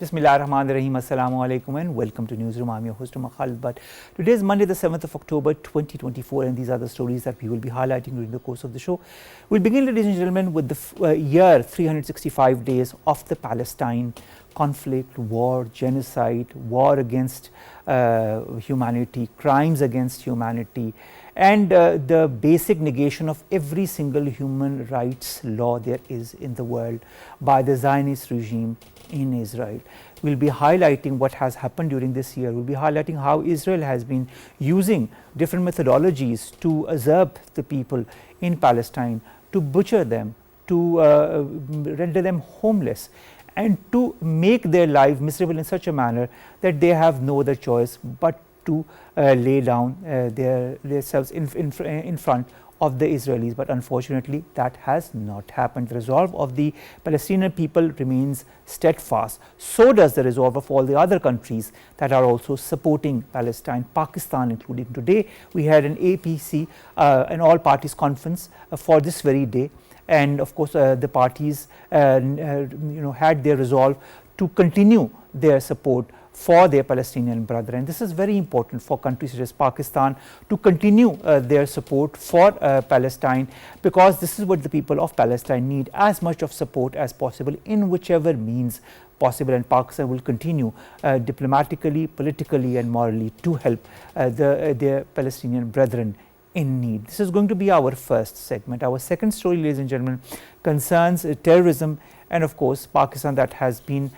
Bismillahirrahmanirrahim. Assalamu alaikum and welcome to Newsroom. I'm your host Omar Khalid. But today is Monday the 7th of October 2024 and these are the stories that we will be highlighting during the course of the show. We'll begin, ladies and gentlemen, with the year 365 days of the Palestine conflict, war, genocide, war against humanity, crimes against humanity, and the basic negation of every single human rights law there is in the world by the Zionist regime in Israel. We'll be highlighting what has happened during this year. We'll be highlighting how Israel has been using different methodologies to usurp the people in Palestine, to butcher them, to render them homeless, and to make their life miserable in such a manner that they have no other choice but to lay down themselves in front of the Israelis. But unfortunately that has not happened. The resolve of the Palestinian people remains steadfast. So does the resolve of all the other countries that are also supporting Palestine, Pakistan including. Today we had an APC, an all parties conference for this very day, and of course the parties had their resolve to continue their support for their Palestinian brethren. This is very important for countries such as Pakistan to continue their support for Palestine, because this is what the people of Palestine need, as much of support as possible in whichever means possible, and Pakistan will continue diplomatically, politically and morally to help their Palestinian brethren in need. This is going to be our first segment. Our second story, ladies and gentlemen, concerns terrorism and of course Pakistan that has been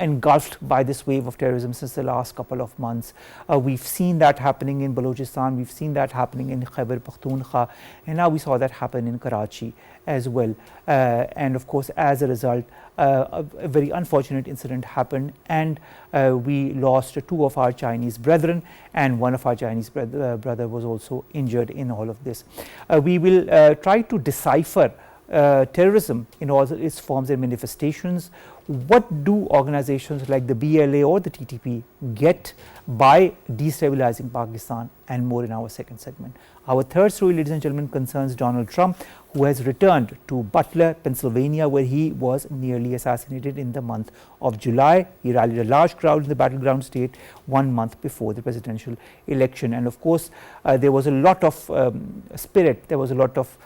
engulfed by this wave of terrorism since the last couple of months. We've seen that happening in Balochistan, we've seen that happening in Khyber Pakhtunkhwa, and now we saw that happen in Karachi as well. And of course as a result a very unfortunate incident happened, and we lost two of our Chinese brethren, and one of our Chinese brother was also injured in all of this. We will try to decipher terrorism in all its forms and manifestations. What do organizations like the BLA or the TTP get by destabilizing Pakistan, and more in our second segment. Our third story, ladies and gentlemen, concerns Donald Trump, who has returned to Butler, Pennsylvania, where he was nearly assassinated in the month of July. He rallied a large crowd in the battleground state 1 month before the presidential election, and of course there was a lot of spirit, there was a lot of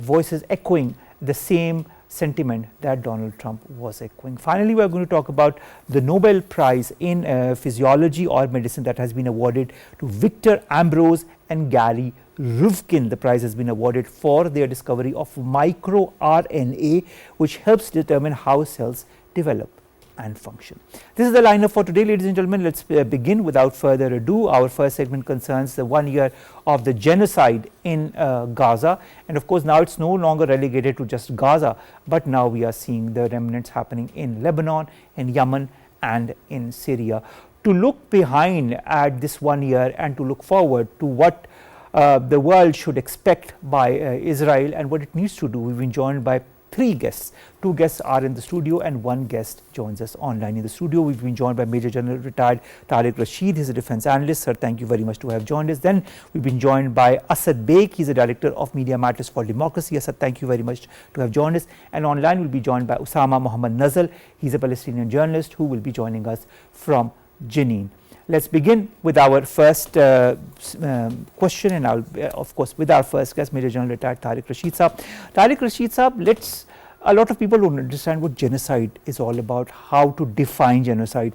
voices echoing the same sentiment that Donald Trump was echoing. Finally, we are going to talk about the Nobel Prize in Physiology or Medicine that has been awarded to victorambros and garyruvkun. The prize has been awarded for their discovery of microRNA, which helps determine how cells develop and function. This is the lineup for today, ladies and gentlemen. Let's begin without further ado. Our first segment concerns the 1 year of the genocide in Gaza, and of course now it's no longer relegated to just Gaza, but now we are seeing the remnants happening in Lebanon, in Yemen and in Syria. To look behind at this 1 year and to look forward to what the world should expect by Israel and what it needs to do, we've been joined by three guests. Two guests are in the studio and one guest joins us online. In the studio we've been joined by Major General retired Tariq Rashid. He's a defense analyst. Sir, thank you very much to have joined us. Then we've been joined by Asad Baig. He's a director of Media Matters for Democracy. Asad, thank you very much to have joined us. And online we'll be joined by Osama Muhammad Nazzal. He's a Palestinian journalist who will be joining us from Jenin. Let's begin with our first question, and I'll of course with our first guest, Major General retired Tariq Rashid Saab. Tariq Rashid Saab, a lot of people don't understand what genocide is all about, how to define genocide.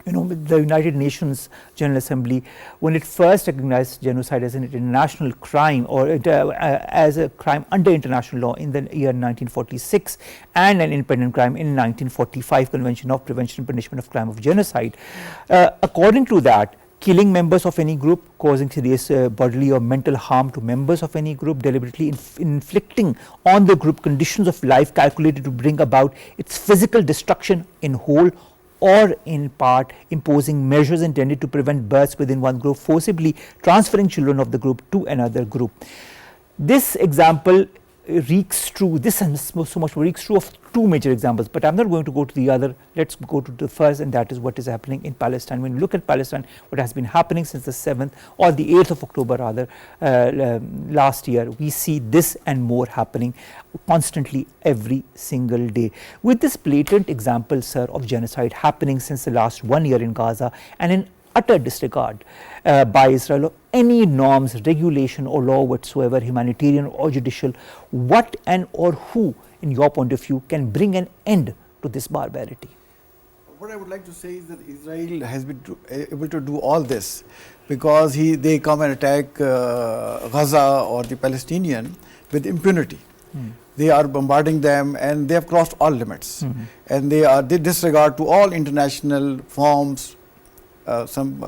The United Nations General Assembly, when it first recognized genocide as an international crime or as a crime under international law in the year 1946 and an independent crime in 1945 Convention of Prevention and Punishment of Crime of Genocide, according to that, killing members of any group, causing serious bodily or mental harm to members of any group, deliberately inflicting on the group conditions of life calculated to bring about its physical destruction in whole or in part, imposing measures intended to prevent births within one group, forcibly transferring children of the group to another group. This example reeks true, this and so much reeks true of two major examples, but I'm not going to go to the other. Let's go to the first, and that is what is happening in Palestine. When you look at Palestine, what has been happening since the 7th or the 8th of October rather last year, we see this and more happening constantly every single day. With this blatant example, sir, of genocide happening since the last 1 year in Gaza, and in utter disregard by Israel of any norms, regulation or law whatsoever, humanitarian or judicial, what and or who, in your point of view, can bring an end to this barbarity? What I would like to say is that Israel has been able to do all this because they come and attack Gaza or the Palestinian with impunity. They are bombarding them, and they have crossed all limits. And they disregard to all international forms, some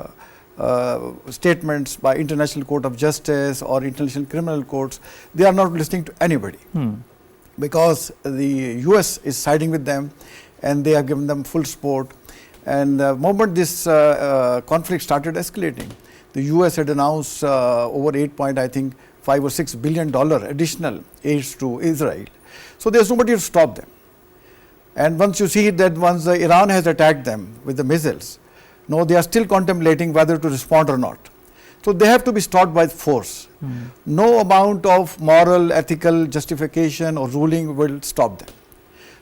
statements by International Court of Justice or International Criminal Courts. They are not listening to anybody because the US is siding with them, and they have given them full support. And the moment this conflict started escalating, the US had announced over $5 or $6 billion additional aids to Israel. So there's nobody to stop them. And once you see that once Iran has attacked them with the missiles, no, they are still contemplating whether to respond or not. So they have to be stopped by force. No amount of moral, ethical justification or ruling will stop them.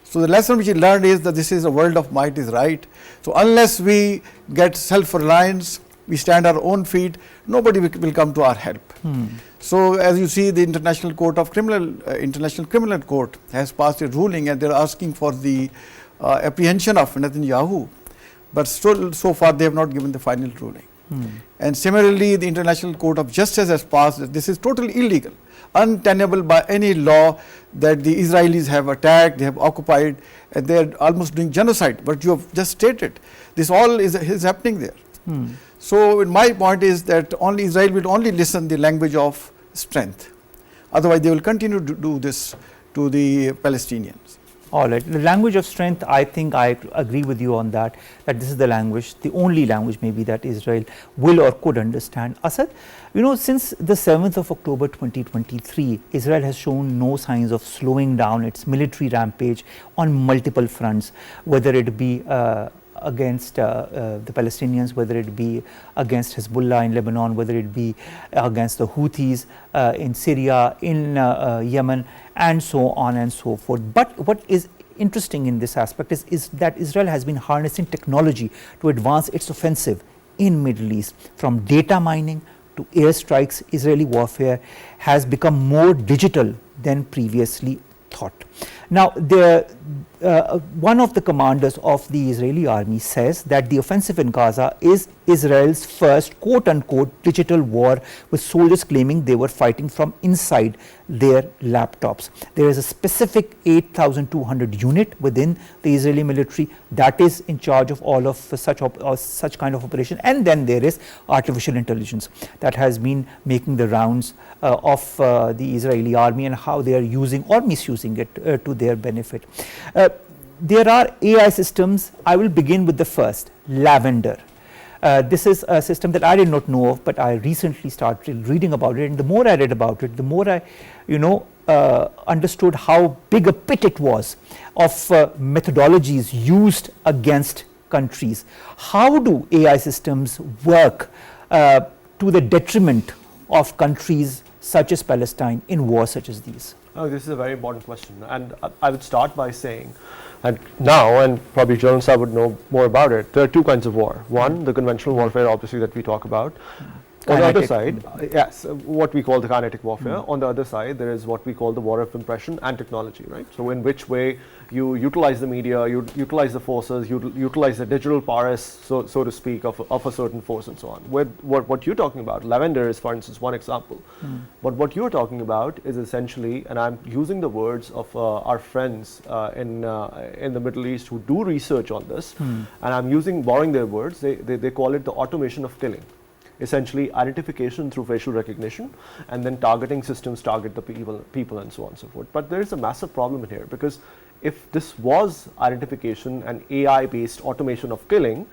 So the lesson which we learned is that this is a world of might is right. So unless we get self-reliance, we stand our own feet, nobody will come to our help. So as you see, the International Criminal Court has passed a ruling, and they're asking for the apprehension of Netanyahu. But still, so far, they have not given the final ruling. And similarly, the International Court of Justice has passed that this is totally illegal, untenable by any law, that the Israelis have attacked, they have occupied, and they are almost doing genocide. But you have just stated, this all is happening there. So my point is that only Israel will only listen the language of strength. Otherwise, they will continue to do this to the Palestinians. All right, the language of strength, I think I agree with you on that this is the language, the only language maybe that Israel will or could understand. Asad, since the 7th of October 2023, Israel has shown no signs of slowing down its military rampage on multiple fronts, whether it be against the Palestinians, whether it be against Hezbollah in Lebanon, whether it be against the Houthis in Syria, in Yemen, and so on and so forth. But what is interesting in this aspect is that Israel has been harnessing technology to advance its offensive in Middle East. From data mining to airstrikes, Israeli warfare has become more digital than previously thought. Now, one of the commanders of the Israeli army says that the offensive in Gaza is Israel's first quote-unquote digital war, with soldiers claiming they were fighting from inside their laptops. There is a specific 8,200 unit within the Israeli military that is in charge of all of such kind of operation, and then there is artificial intelligence that has been making the rounds of the Israeli army, and how they are using or misusing it to their benefit. There are AI systems. I will begin with the first, Lavender. This is a system that I did not know of, but I recently started reading about it, and the more I read about it, the more I understood how big a pit it was of methodologies used against countries. How do AI systems work to the detriment of countries such as Palestine in wars such as these? Oh, this is a very important question, and I would start by saying, and now, and probably journalists would know more about it, there are two kinds of war. One, the conventional warfare, obviously, that we talk about. On the other side, yes, what we call the kinetic warfare. On the other side, there is what we call the war of impression and technology, right? So in which way you utilize the media, you utilize the forces, you utilize the digital prowess, so to speak, of a certain force and so on. What you're talking about, Lavender is, for instance, one example. But what you're talking about is essentially, and I'm using the words of our friends in the Middle East who do research on this, and I'm borrowing their words, they call it the automation of killing. Essentially identification through facial recognition, and then targeting systems target the people and so on and so forth. But there is a massive problem in here, because if this was identification and AI based automation of killing,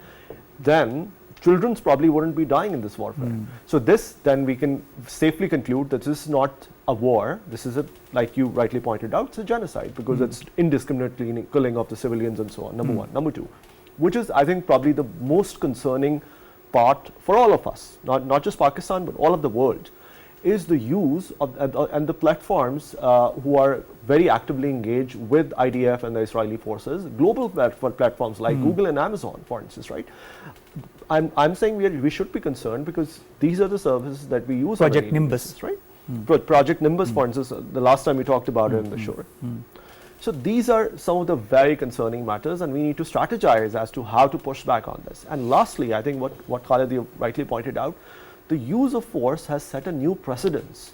then children probably wouldn't be dying in this warfare. So this, then we can safely conclude that this is not a war. This is, like you rightly pointed out, it's a genocide because it's indiscriminately killing of the civilians and so on, number one. Number two, which is, I think, probably the most concerning part for all of us, not just Pakistan, but all of the world, is the use of and the platforms who are very actively engaged with IDF and the Israeli forces, global platforms like Google and Amazon, for instance, right? I'm saying we should be concerned because these are the services that we use. Project Nimbus, basis, right? Project Nimbus, for instance, the last time we talked about it in the show. So these are some of the very concerning matters, and we need to strategize as to how to push back on this. And lastly, I think what Khalid, you rightly pointed out, the use of force has set a new precedence.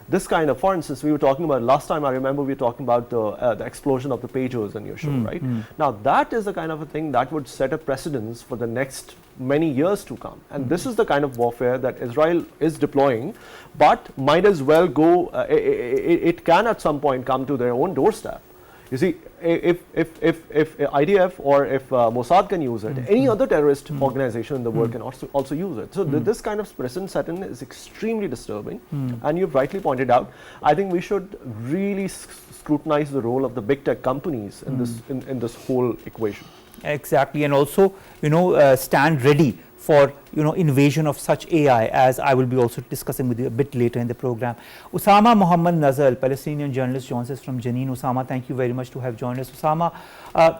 This kind of, for instance, we were talking about last time, I remember we were talking about the explosion of the pagers in your show, right? Now that is the kind of a thing that would set a precedence for the next many years to come. And this is the kind of warfare that Israel is deploying, but might as well go, it can at some point come to their own doorstep. You see, if IDF or if Mossad can use it, any other terrorist organization in the world can also use it. So this kind of precedent setting is extremely disturbing. And you've rightly pointed out, I think we should really scrutinize the role of the big tech companies in this whole equation. Exactly, and also stand ready for invasion of such AI, as I will be also discussing with you a bit later in the program. Osama Muhammad Nazzal, Palestinian journalist, joins us from Jenin. Osama, thank you very much to have joined us. Osama,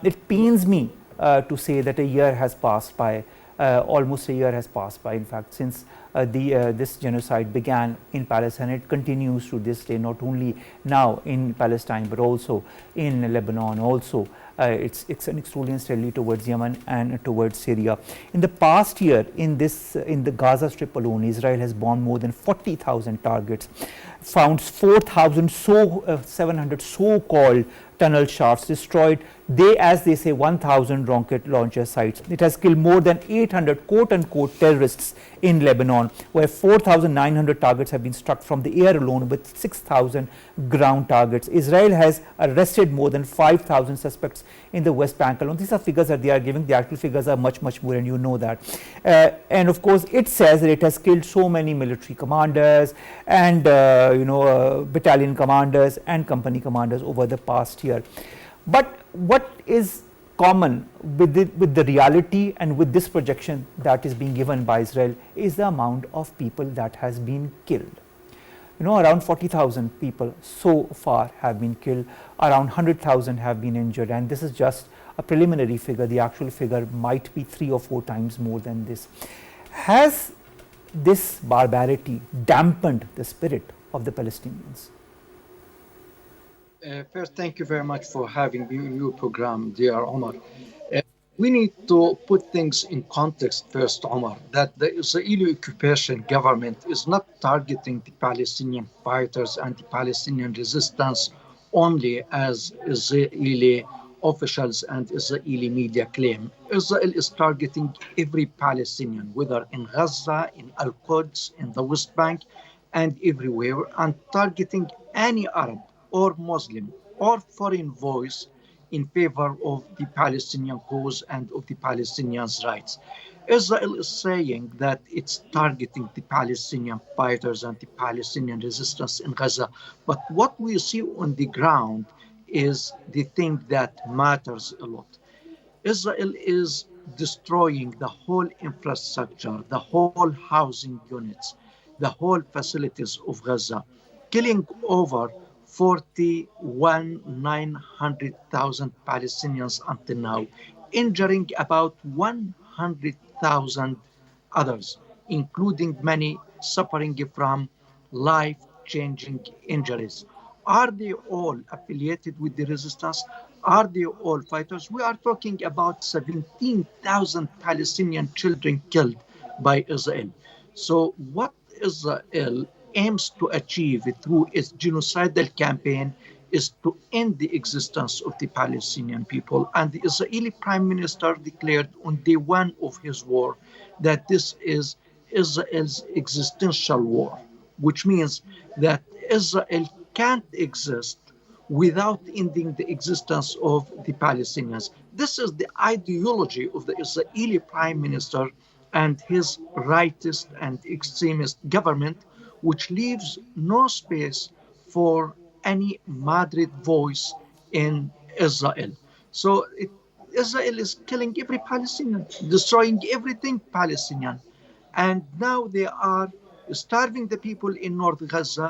it pains me to say that a year has passed by, almost a year has passed by, in fact, since this genocide began in Palestine. It continues to this day, not only now in Palestine, but also in Lebanon, also it's an extrusion steadily towards Yemen and towards Syria. In the past year, in the Gaza Strip alone, Israel has bombed more than 40,000 targets, found 4,700 so-called tunnel shafts, destroyed, as they say, 1,000 rocket launcher sites. It has killed more than 800 quote-unquote terrorists in Lebanon, where 4,900 targets have been struck from the air alone, with 6,000 ground targets. Israel has arrested more than 5,000 suspects in the West Bank alone. These are figures that they are giving. The actual figures are much, much more, and you know that. And of course, it says that it has killed so many military commanders and battalion commanders and company commanders over the past year. But what is common with the reality and with this projection that is being given by Israel is the amount of people that has been killed. Around 40,000 people so far have been killed, around 100,000 have been injured, and this is just a preliminary figure. The actual figure might be 3 or 4 times more than this. Has this barbarity dampened the spirit of the Palestinians? First, thank you very much for having me in your program, dear Omar. We need to put things in context first, Omar, that the Israeli occupation government is not targeting the Palestinian fighters and the Palestinian resistance only, as Israeli officials and Israeli media claim. Israel is targeting every Palestinian, whether in Gaza, in Al-Quds, in the West Bank, and everywhere, and targeting any Arab or Muslim or foreign voice in favor of the Palestinian cause and of the Palestinians' rights. Israel is saying that it's targeting the Palestinian fighters and the Palestinian resistance in Gaza. But what we see on the ground is the thing that matters a lot. Israel is destroying the whole infrastructure, the whole housing units, the whole facilities of Gaza, killing over 900,000 Palestinians until now, injuring about 100,000 others, including many suffering from life-changing injuries. Are they all affiliated with the resistance? Are they all fighters? We are talking about 17,000 Palestinian children killed by Israel. So what Israel aims to achieve through its genocidal campaign is to end the existence of the Palestinian people. And the Israeli Prime Minister declared on day one of his war that this is Israel's existential war, which means that Israel can't exist without ending the existence of the Palestinians. This is the ideology of the Israeli Prime Minister and his rightist and extremist government, which leaves no space for any moderate voice in Israel. So Israel is killing every Palestinian, destroying everything Palestinian. And now they are starving the people in North Gaza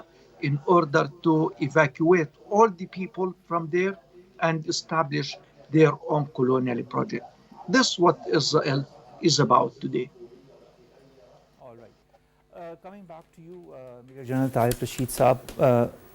in order to evacuate all the people from there and establish their own colonial project. That's what Israel is about today. All right. Coming back to you, Major General Tariq Rashid Saab,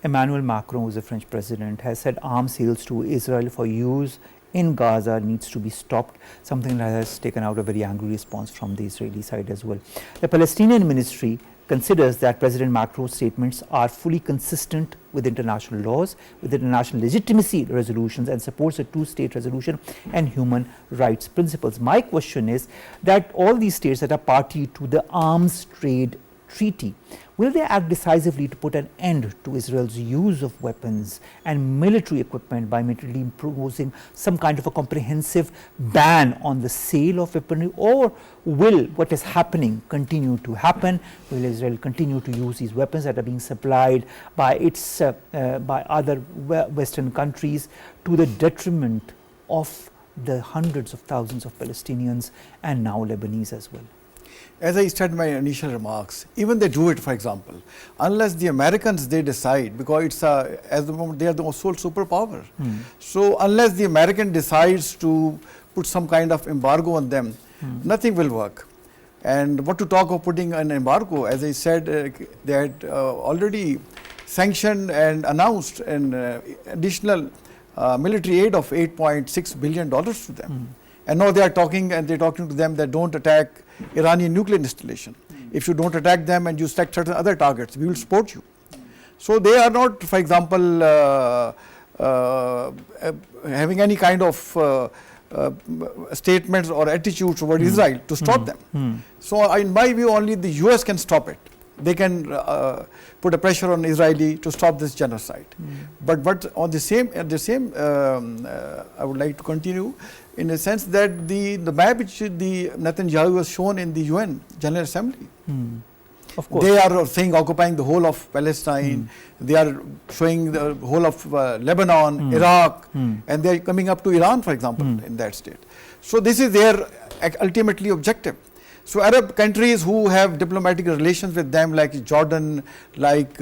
Emmanuel Macron, who is the French president, has said arms sales to Israel for use in Gaza needs to be stopped, something that has taken out a very angry response from the Israeli side as well. The Palestinian ministry considers that President Macron's statements are fully consistent with international laws, with international legitimacy resolutions, and supports a two-state resolution and human rights principles. My question is that all these states that are party to the arms trade treaty, will they act decisively to put an end to Israel's use of weapons and military equipment by immediately imposing some kind of a comprehensive ban on the sale of weaponry, or will what is happening continue to happen? Will Israel continue to use these weapons that are being supplied by its by other Western countries to the detriment of the hundreds of thousands of Palestinians and now Lebanese as well? As I said in my initial remarks, even they do it, for example, unless the Americans they decide, because it's at the moment they are the sole superpower. So unless the American decides to put some kind of embargo on them, nothing will work. And what to talk of putting an embargo? As I said, they had already sanctioned and announced an additional military aid of $8.6 billion to them. And now they are talking, and they're talking to them that don't attack Iranian nuclear installation. If you don't attack them and you select certain other targets, we will support you. So they are not, for example, having any kind of statements or attitudes toward Israel to stop them. So in my view, only the US can stop it. They can put a pressure on Israeli to stop this genocide. But on the same, I would like to continue in the sense that the map which the Netanyahu was shown in the UN General Assembly. Of course. They are saying occupying the whole of Palestine. They are showing the whole of Lebanon, Iraq, and they are coming up to Iran, for example, in that state. So this is their ultimately objective. So Arab countries who have diplomatic relations with them, like Jordan, like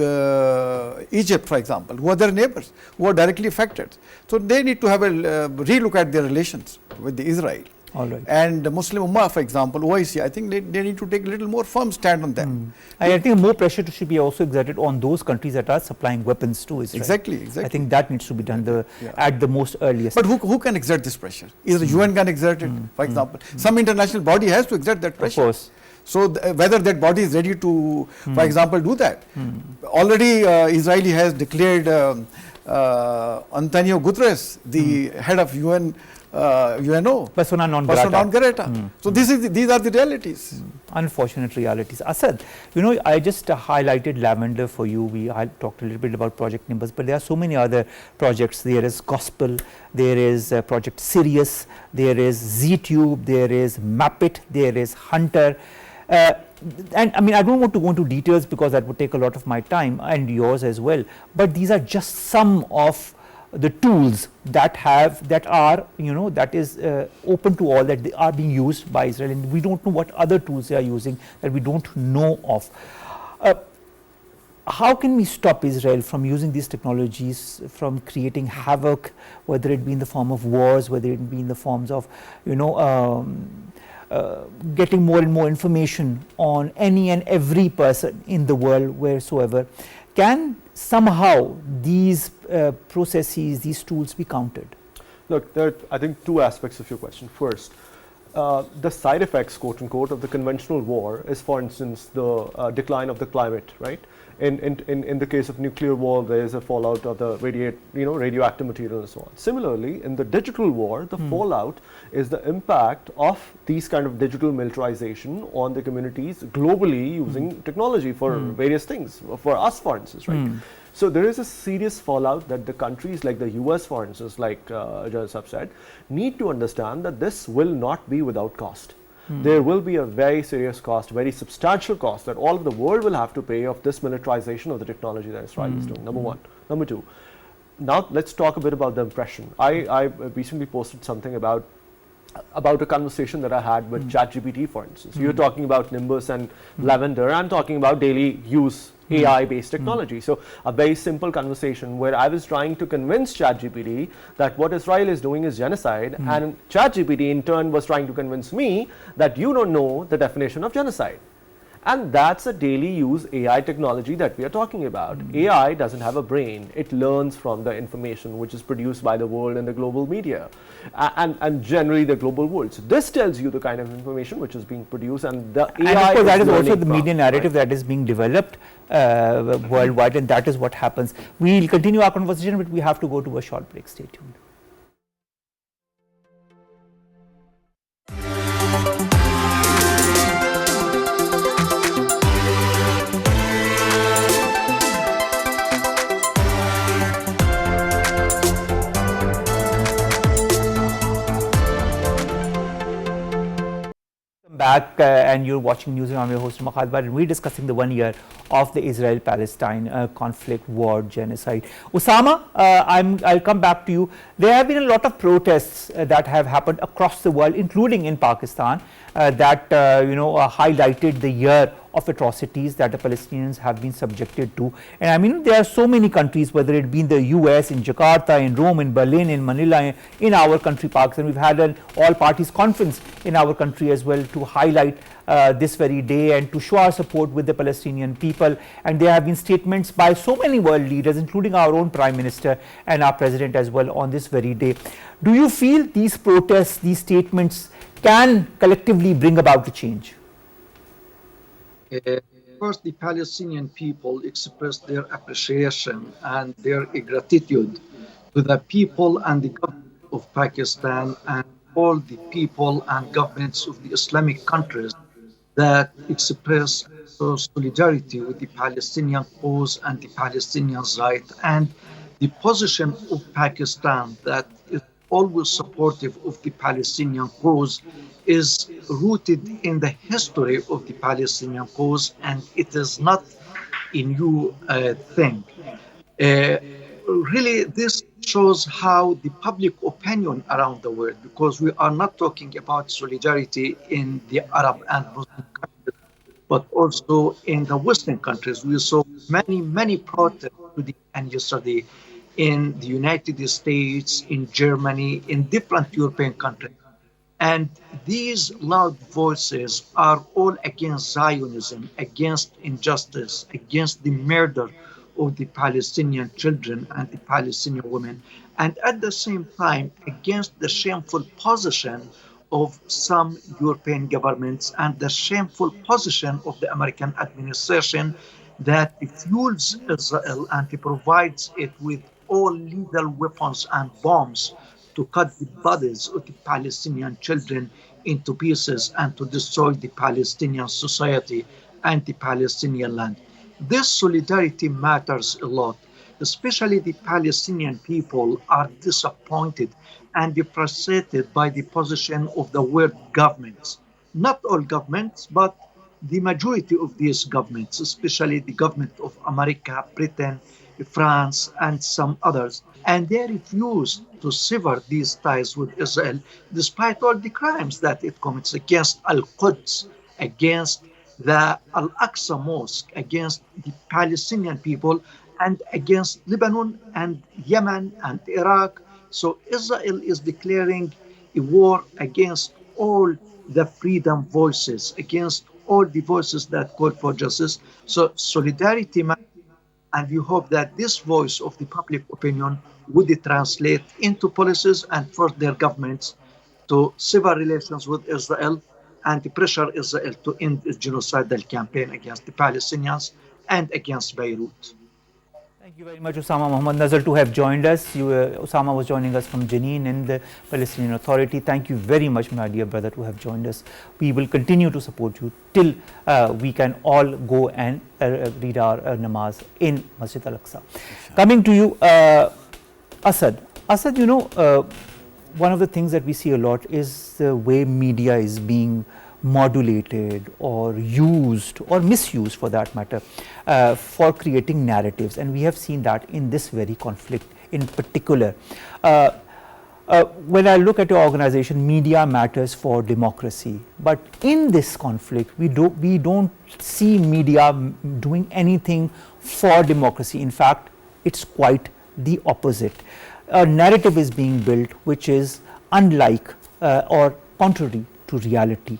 Egypt, for example, who are their neighbors, who are directly affected. So they need to have a relook at their relations with Israel. All right. And the Muslim Ummah, for example, OIC, I think they need to take a little more firm stand on them. I think more pressure should be also exerted on those countries that are supplying weapons to Israel. Exactly. I think that needs to be done at the most earliest. But who can exert this pressure? Either the UN can exert it, for example. Some international body has to exert that pressure. Of course. So whether that body is ready to, for example, do that. Already Israeli has declared Antonio Guterres, the head of UNO, persona non grata. So these are the realities. Unfortunate realities. Asad, I just highlighted Lavender for you. I talked a little bit about Project Nimbus, but there are so many other projects. There is Gospel, there is Project Sirius, there is ZTube, there is Mapit, there is Hunter. And I mean, I don't want to go into details because that would take a lot of my time and yours as well. But these are just some of the tools that are open to all, that they are being used by Israel, and we don't know what other tools they are using that we don't know of. How can we stop Israel from using these technologies, from creating havoc, whether it be in the form of wars, whether it be in the forms of getting more and more information on any and every person in the world, wheresoever? Can somehow these processes, these tools be countered? Look, there are, I think, two aspects of your question. First, the side effects, quote unquote, of the conventional war is, for instance, the decline of the climate, right? In the case of nuclear war, there is a fallout of the radioactive material and so on. Similarly, in the digital war, the fallout is the impact of these kind of digital militarization on the communities globally using technology for various things, for us, for instance, right? So there is a serious fallout that the countries like the US, for instance, like General Saab said, need to understand that this will not be without cost. there will be a very serious cost, very substantial cost that all of the world will have to pay of this militarization of the technology that Israel is doing, number one. Number two, now let's talk a bit about the impression. I recently posted something about a conversation that I had with ChatGPT, for instance. You're talking about Nimbus and Lavender. I'm talking about daily use AI-based technology. So a very simple conversation where I was trying to convince ChatGPT that what Israel is doing is genocide, and ChatGPT in turn was trying to convince me that you don't know the definition of genocide. And that's a daily use AI technology that we are talking about. AI doesn't have a brain. It learns from the information which is produced by the world and the global media, and generally the global world. So this tells you the kind of information which is being produced, and the AI and of course that is also the from, media narrative that is being developed worldwide, and that is what happens. We'll continue our conversation, but we have to go to a short break. Stay tuned. Back and you're watching NEWSROOM. I'm your host Khalid, and we're discussing the 1 year of the Israel-Palestine conflict, war, genocide. Osama, I'll come back to you. There have been a lot of protests that have happened across the world, including in Pakistan, that highlighted the year of atrocities that the Palestinians have been subjected to. And I mean, there are so many countries, whether it be in the US, in Jakarta, in Rome, in Berlin, in Manila, in our country, Pakistan. We've had an all-parties conference in our country as well to highlight this very day and to show our support with the Palestinian people. And there have been statements by so many world leaders, including our own Prime Minister and our President as well, on this very day. Do you feel these protests, these statements can collectively bring about a change? First, the Palestinian people expressed their appreciation and their gratitude to the people and the government of Pakistan and all the people and governments of the Islamic countries that express solidarity with the Palestinian cause and the Palestinians' right, and the position of Pakistan that is always supportive of the Palestinian cause is rooted in the history of the Palestinian cause, and it is not a new thing. Really, this shows how the public opinion around the world, because we are not talking about solidarity in the Arab and Muslim countries, but also in the Western countries. We saw many protests today and yesterday in the United States, in Germany, in different European countries. And these loud voices are all against Zionism, against injustice, against the murder of the Palestinian children and the Palestinian women, and at the same time against the shameful position of some European governments and the shameful position of the American administration that fuels Israel and provides it with all lethal weapons and bombs to cut the bodies of the Palestinian children into pieces and to destroy the Palestinian society and the Palestinian land. This solidarity matters a lot, especially the Palestinian people are disappointed and frustrated by the position of the world governments. Not all governments, but the majority of these governments, especially the government of America, Britain, France, and some others. And they refuse to sever these ties with Israel, despite all the crimes that it commits against Al-Quds, against the Al-Aqsa Mosque, against the Palestinian people, and against Lebanon and Yemen and Iraq. So Israel is declaring a war against all the freedom voices, against all the voices that call for justice. So solidarity matters, and we hope that this voice of the public opinion would translate into policies and force their governments to sever relations with Israel and to pressure Israel to end its genocidal campaign against the Palestinians and against Beirut. Thank you very much, Osama Muhammad Nazzal, to have joined us. Osama was joining us from Jenin in the Palestinian Authority. Thank you very much, my dear brother, to have joined us. We will continue to support you till we can all go and read our namaz in Masjid Al-Aqsa. Coming to you, Asad. Asad, one of the things that we see a lot is the way media is being modulated or used or misused for that matter for creating narratives, and we have seen that in this very conflict in particular. When I look at your organization, media matters for democracy, but in this conflict we don't see media doing anything for democracy. In fact, it's quite the opposite. A narrative is being built which is unlike or contrary to reality.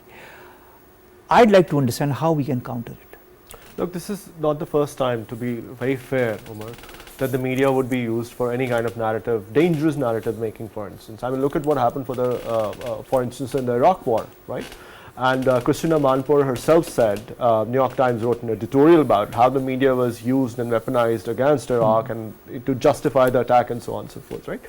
I'd like to understand how we can counter it. Look, this is not the first time, to be very fair, Omar, that the media would be used for any kind of narrative, dangerous narrative making, for instance. I mean, look at what happened for instance, in the Iraq war, right? And Christina Manpour herself said, New York Times wrote an editorial about how the media was used and weaponized against Iraq and to justify the attack and so on and so forth, right?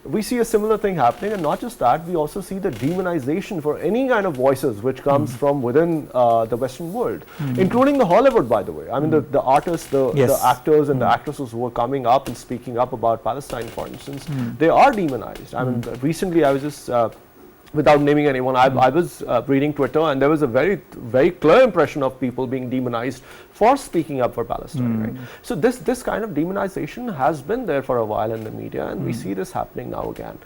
We see a similar thing happening, and not just that, we also see the demonization for any kind of voices which comes from within the Western world, including the Hollywood, by the way. I mean, the artists, the actors and the actresses who are coming up and speaking up about Palestine, for instance, they are demonized. I mean, recently I was just without naming anyone, I was reading Twitter, and there was a very, very clear impression of people being demonized for speaking up for Palestine. Right? So this kind of demonization has been there for a while in the media, and we see this happening now again.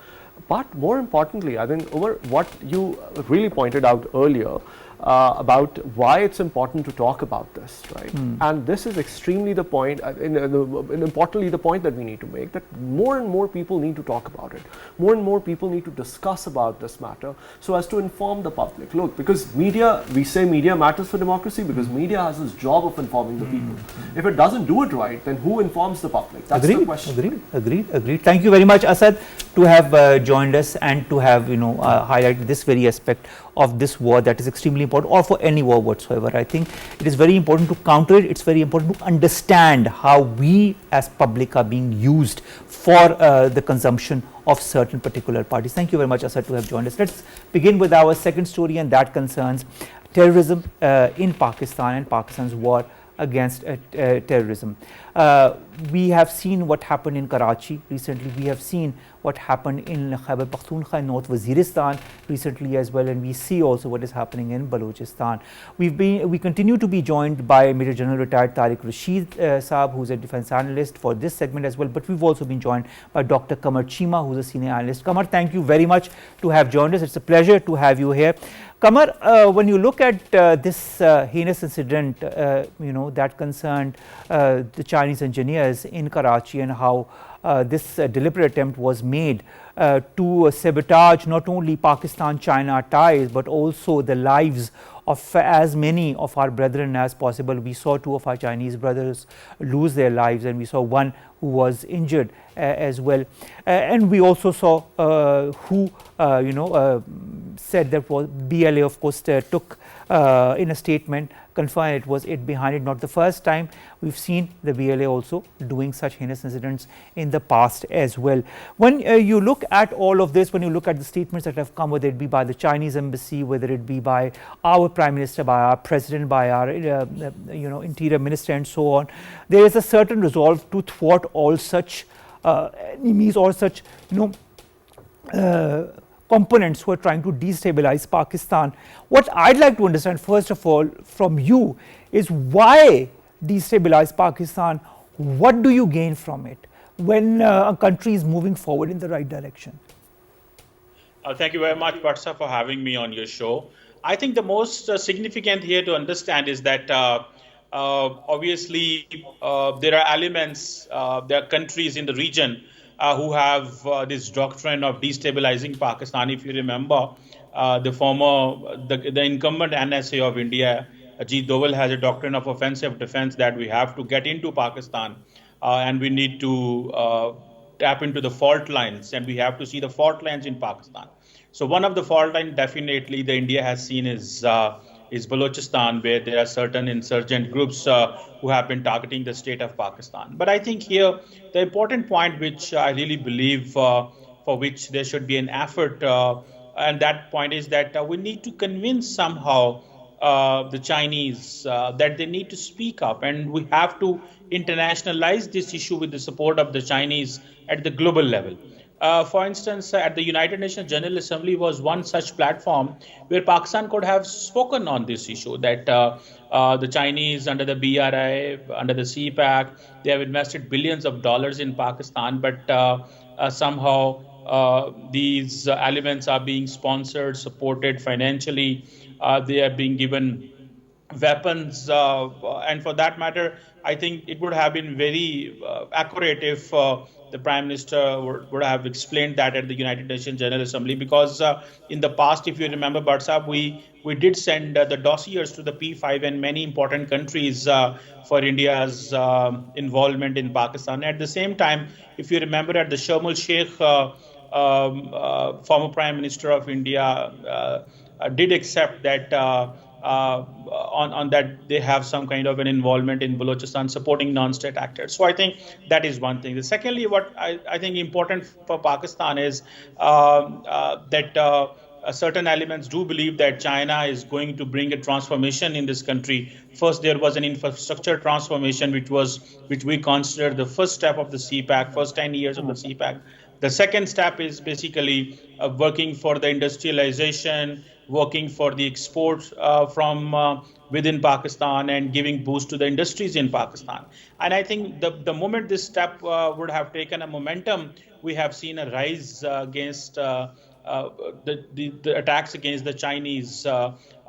But more importantly, I think, Omar, what you really pointed out earlier about why it's important to talk about this, right? And this is extremely the point, and importantly the point that we need to make, that more and more people need to talk about it. More and more people need to discuss about this matter so as to inform the public. Look, because media, we say media matters for democracy because media has this job of informing the people. If it doesn't do it right, then who informs the public? That's the question. Agreed. Thank you very much, Asad, to have joined us and to have highlighted this very aspect of this war that is extremely important, or for any war whatsoever. I think it is very important to counter it. It's very important to understand how we as public are being used for the consumption of certain particular parties. Thank you very much, Asad, to have joined us. Let's begin with our second story, and that concerns terrorism in Pakistan and Pakistan's war against terrorism. We have seen what happened in Karachi recently. We have seen what happened in Khyber Pakhtunkhwa, North Waziristan recently as well, and we see also what is happening in Balochistan. We continue to be joined by Major General retired Tariq Rashid Saab, who's a defense analyst for this segment as well, but we've also been joined by Dr. Qamar Cheema, who's a senior analyst. Qamar, thank you very much to have joined us. It's a pleasure to have you here. Qamar, when you look at this heinous incident, that concerned the Chinese engineers in Karachi, and how this deliberate attempt was made to sabotage not only Pakistan-China ties, but also the lives of as many of our brethren as possible. We saw two of our Chinese brothers lose their lives, and we saw one who was injured as well. And we also saw who said that was BLA, of course, took in a statement, confirmed it was it behind it. Not the first time. We've seen the BLA also doing such heinous incidents in the past as well. When you look at all of this, when you look at the statements that have come, whether it be by the Chinese embassy, whether it be by our Prime Minister, by our President, by our Interior Minister and so on, there is a certain resolve to thwart all such enemies or such components who are trying to destabilize Pakistan. What I'd like to understand first of all from you is why destabilize Pakistan? What do you gain from it when a country is moving forward in the right direction? Thank you very much, Barsa, for having me on your show. I think the most significant here to understand is that obviously there are elements, there are countries in the region who have this doctrine of destabilizing Pakistan. If you remember, the incumbent NSA of India, Ajit Doval, has a doctrine of offensive defense that we have to get into Pakistan and we need to tap into the fault lines, and we have to see the fault lines in Pakistan. So one of the fault lines definitely the India has seen is Balochistan, where there are certain insurgent groups who have been targeting the state of Pakistan. But I think here the important point, which I really believe for which there should be an effort, and that point is that we need to convince somehow the Chinese that they need to speak up, and we have to internationalize this issue with the support of the Chinese at the global level. For instance, at the United Nations General Assembly was one such platform where Pakistan could have spoken on this issue, that the Chinese under the BRI, under the CPAC, they have invested billions of dollars in Pakistan, but somehow these elements are being sponsored, supported financially. They are being given weapons, and for that matter, I think it would have been very accurate if the Prime Minister would have explained that at the United Nations General Assembly, because in the past, if you remember, Barsab, we did send the dossiers to the P5 and many important countries for India's involvement in Pakistan. At the same time, if you remember, at the Sharm el-Sheikh, former Prime Minister of India did accept that on that they have some kind of an involvement in Balochistan supporting non-state actors. So I think that is one thing. Secondly, what I think important for Pakistan is that certain elements do believe that China is going to bring a transformation in this country. First, there was an infrastructure transformation, which we consider the first step of the CPAC, first 10 years of the CPAC. The second step is basically working for the industrialization, working for the exports from within Pakistan and giving boost to the industries in Pakistan. And I think the moment this step would have taken a momentum, we have seen a rise against the attacks against the Chinese,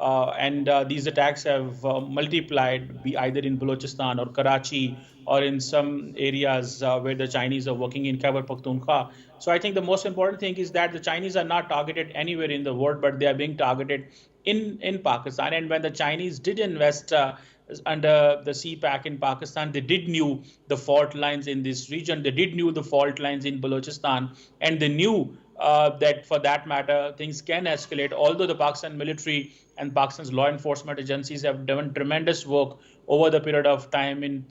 and these attacks have multiplied, be either in Balochistan or Karachi or in some areas where the Chinese are working in Khyber Pakhtunkhwa. So I think the most important thing is that the Chinese are not targeted anywhere in the world, but they are being targeted in Pakistan. And when the Chinese did invest under the CPAC in Pakistan, they did knew the fault lines in this region. They did knew the fault lines in Balochistan, and they knew that for that matter, things can escalate. Although the Pakistan military and Pakistan's law enforcement agencies have done tremendous work over the period of time in,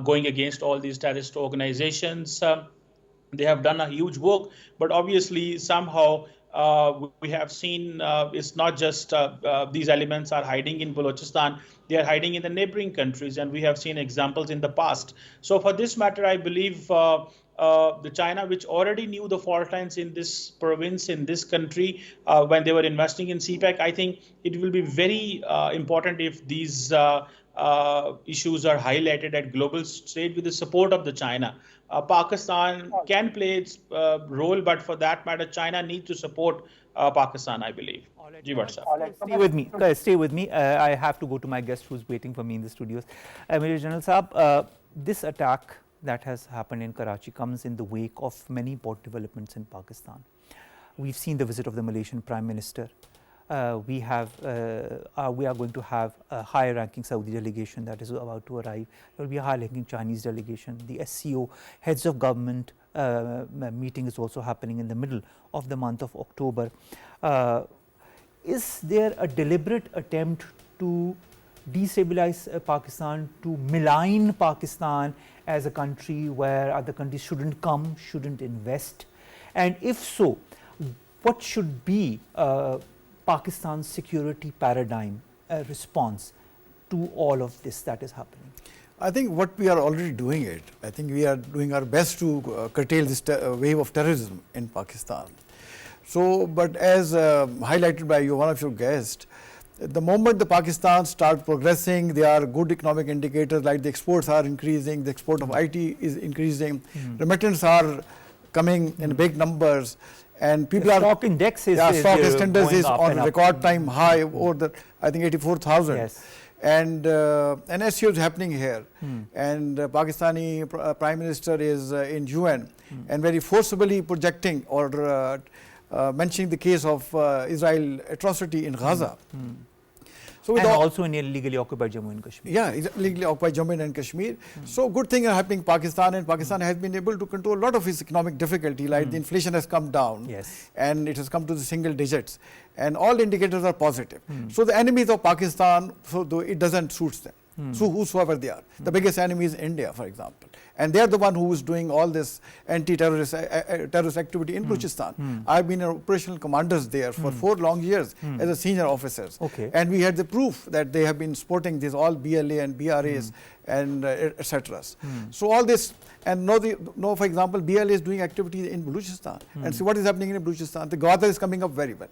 going against all these terrorist organizations. They have done a huge work, but obviously somehow we have seen it's not just these elements are hiding in Balochistan, they are hiding in the neighboring countries, and we have seen examples in the past. So for this matter, I believe the China, which already knew the fault lines in this province, in this country, when they were investing in CPAC, I think it will be very important if these issues are highlighted at global stage with the support of the China. Pakistan can play its role, but for that matter, China needs to support Pakistan, I believe. Stay with me. I have to go to my guest who's waiting for me in the studios. Major General Saab, this attack that has happened in Karachi comes in the wake of many important developments in Pakistan. We've seen the visit of the Malaysian Prime Minister. We are going to have a high-ranking Saudi delegation that is about to arrive. There will be a high-ranking Chinese delegation. The SCO, heads of government meeting is also happening in the middle of the month of October. Is there a deliberate attempt to destabilize Pakistan, to malign Pakistan as a country where other countries shouldn't come, shouldn't invest? And if so, what should be Pakistan's security paradigm response to all of this that is happening? I think what we are already doing it. I think we are doing our best to curtail this wave of terrorism in Pakistan. So, but as highlighted by one of your guests, the moment the Pakistan starts progressing, there are good economic indicators like the exports are increasing, the export of IT is increasing, remittances are coming in big numbers, and people the stock index is stock index is on record time high over the, I think, 84,000. Yes. And an SEO is happening here, and Pakistani Prime Minister is in UN and very forcibly projecting or mentioning the case of Israel atrocity in Gaza. So and also in illegally occupied Jammu and Kashmir. Yeah, illegally occupied Jammu and Kashmir. So good things are happening in Pakistan, and Pakistan has been able to control a lot of its economic difficulty, like the inflation has come down, and it has come to the single digits, and all indicators are positive. So the enemies of Pakistan, so though it doesn't suit them. So whosoever they are. The biggest enemy is India, for example. And they are the one who is doing all this anti-terrorist terrorist activity in Balochistan. I've been an operational commanders there for 4 long years as a senior officers. Okay. And we had the proof that they have been supporting these all BLA and BRAs and etc. So all this, and now for example, BLA is doing activity in Balochistan. And see what is happening in Balochistan. The Gaza is coming up very well.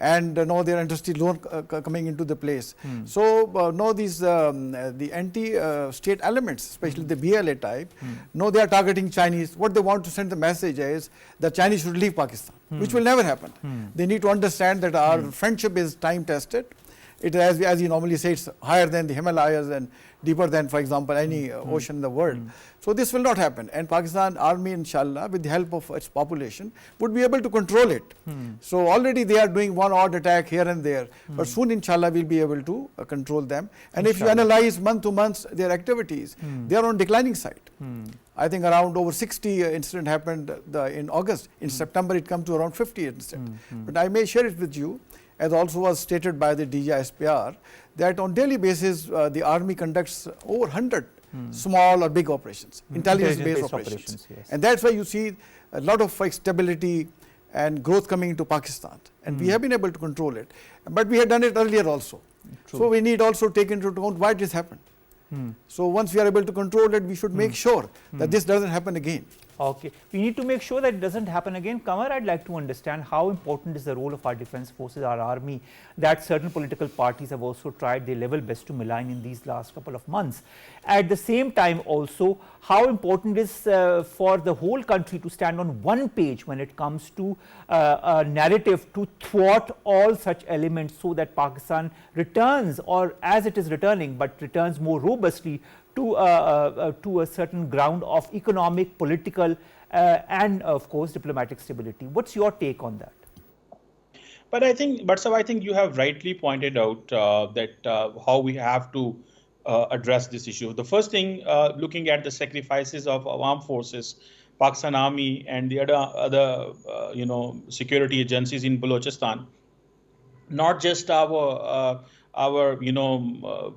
And now there are industry loan coming into the place. So now these the anti-state elements, especially the BLA type, now they are targeting Chinese. What they want to send the message is that Chinese should leave Pakistan, which will never happen. They need to understand that our friendship is time tested. It, as you normally say, it's higher than the Himalayas and deeper than, for example, any ocean in the world. So this will not happen. And Pakistan army, inshallah, with the help of its population, would be able to control it. So already they are doing one odd attack here and there. But soon, inshallah, we'll be able to control them. And if you analyze month to month their activities, they are on declining side. I think around over 60 incident happened in August. In September, it come to around 50 incidents. But I may share it with you, as also was stated by the DG SPR, that on daily basis the army conducts over 100 small or big operations, intelligence-based operations. Yes. And that's why you see a lot of stability and growth coming into Pakistan. And we have been able to control it. But we had done it earlier also. True. So we need also take into account why this happened. So once we are able to control it, we should make sure that this doesn't happen again. Okay, we need to make sure that it doesn't happen again. Qamar, I'd like to understand how important is the role of our defense forces, our army, that certain political parties have also tried their level best to malign in these last couple of months. At the same time also, how important is for the whole country to stand on one page when it comes to a narrative to thwart all such elements so that Pakistan returns, or as it is returning, but returns more robustly to a certain ground of economic, political and of course diplomatic stability. What's your take on that? But I think you have rightly pointed out that how we have to address this issue. The first thing, looking at the sacrifices of armed forces, Pakistan Army and the other security agencies in Balochistan, not just our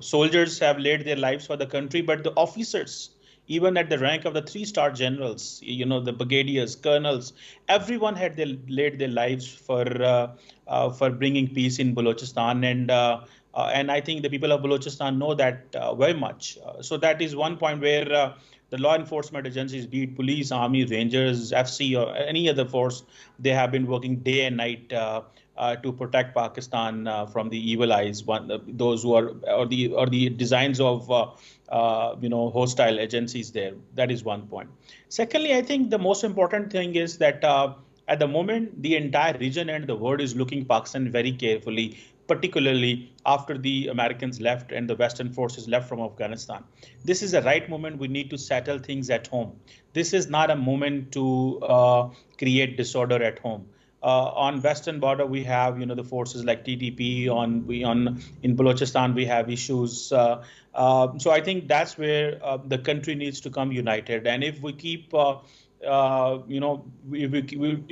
soldiers have laid their lives for the country, but the officers, even at the rank of the 3-star generals, the brigadiers, colonels, everyone had laid their lives for bringing peace in Balochistan, and I think the people of Balochistan know that very much. So that is one point where the law enforcement agencies, be it police, army, rangers, FC, or any other force, they have been working day and night to protect Pakistan from the evil eyes, those who are or the designs of hostile agencies there. That is one point. Secondly, I think the most important thing is that at the moment the entire region and the world is looking Pakistan very carefully, particularly after the Americans left and the Western forces left from Afghanistan. This is the right moment. We need to settle things at home. This is not a moment to create disorder at home. On western border, we have the forces like TTP. In Balochistan, we have issues. So I think that's where the country needs to come united. And if we keep, if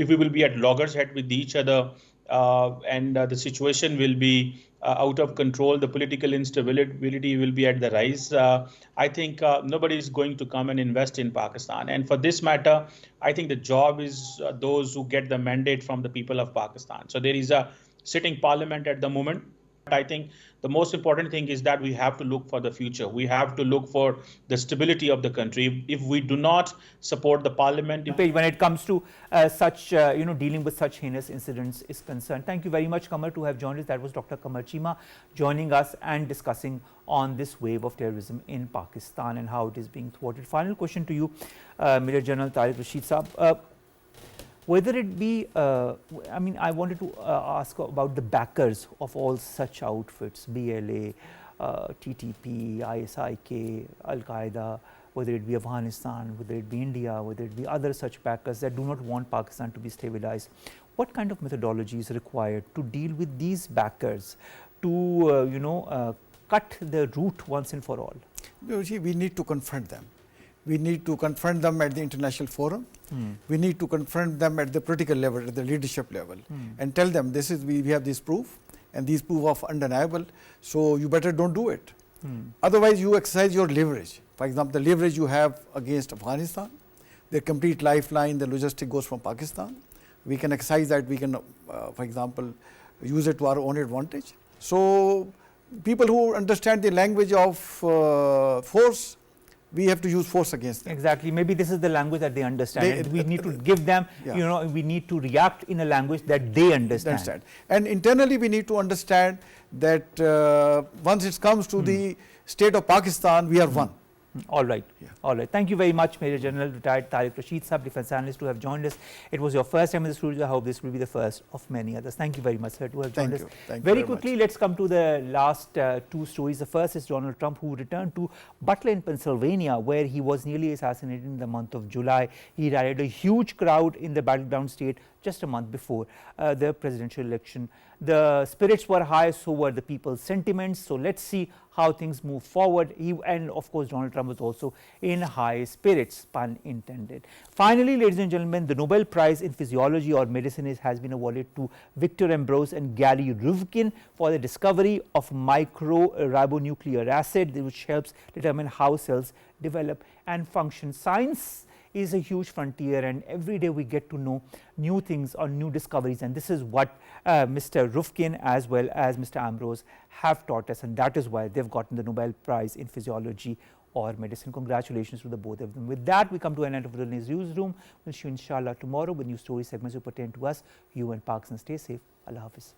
we will be at loggerheads with each other, and the situation will be out of control, the political instability will be at the rise, I think nobody is going to come and invest in Pakistan. And for this matter, I think the job is those who get the mandate from the people of Pakistan. So there is a sitting parliament at the moment. I think the most important thing is that we have to look for the future. We have to look for the stability of the country. If we do not support the parliament, when it comes to such dealing with such heinous incidents is concerned. Thank you very much, Qamar, to have joined us. That was Dr. Qamar Cheema joining us and discussing on this wave of terrorism in Pakistan and how it is being thwarted. Final question to you, Major General Tariq Rashid Saab. Whether it be, I wanted to ask about the backers of all such outfits, BLA, TTP, ISIK, Al-Qaeda, whether it be Afghanistan, whether it be India, whether it be other such backers that do not want Pakistan to be stabilized. What kind of methodology is required to deal with these backers to, cut the root once and for all? We need to confront them. We need to confront them at the international forum. We need to confront them at the political level, at the leadership level, and tell them we have this proof, and these proof are undeniable. So you better don't do it. Otherwise, you exercise your leverage. For example, the leverage you have against Afghanistan, the complete lifeline, the logistic goes from Pakistan. We can exercise that, we can, for example, use it to our own advantage. So, people who understand the language of force, we have to use force against them. Exactly. Maybe this is the language that they understand. We need to give them, we need to react in a language that they understand. And internally, we need to understand that once it comes to the state of Pakistan, we are one. All right. All right. Thank you very much, Major General Retired Tariq Rashid, Sub-Defense Analyst, to have joined us. It was your first time in the studio. I hope this will be the first of many others. Thank you very much, sir, to have joined us. Thank you very quickly, let's come to the last two stories. The first is Donald Trump, who returned to Butler in Pennsylvania, where he was nearly assassinated in the month of July. He rallied a huge crowd in the battleground state just a month before the presidential election. The spirits were high, so were the people's sentiments. So let's see how things move forward. And of course, Donald Trump was also in high spirits, pun intended. Finally, ladies and gentlemen, the Nobel Prize in Physiology or Medicine has been awarded to victorambros and garyruvkun for the discovery of microribonucleic acid, which helps determine how cells develop and function. Science is a huge frontier, and every day we get to know new things or new discoveries, and this is what Mr. Ruvkun as well as Mr. Ambrose have taught us, and that is why they've gotten the Nobel Prize in Physiology or Medicine. Congratulations to the both of them. With that, we come to an end of the newsroom. We'll see you inshallah tomorrow with new story segments who pertain to us. You and Pakistan, stay safe. Allah Hafiz.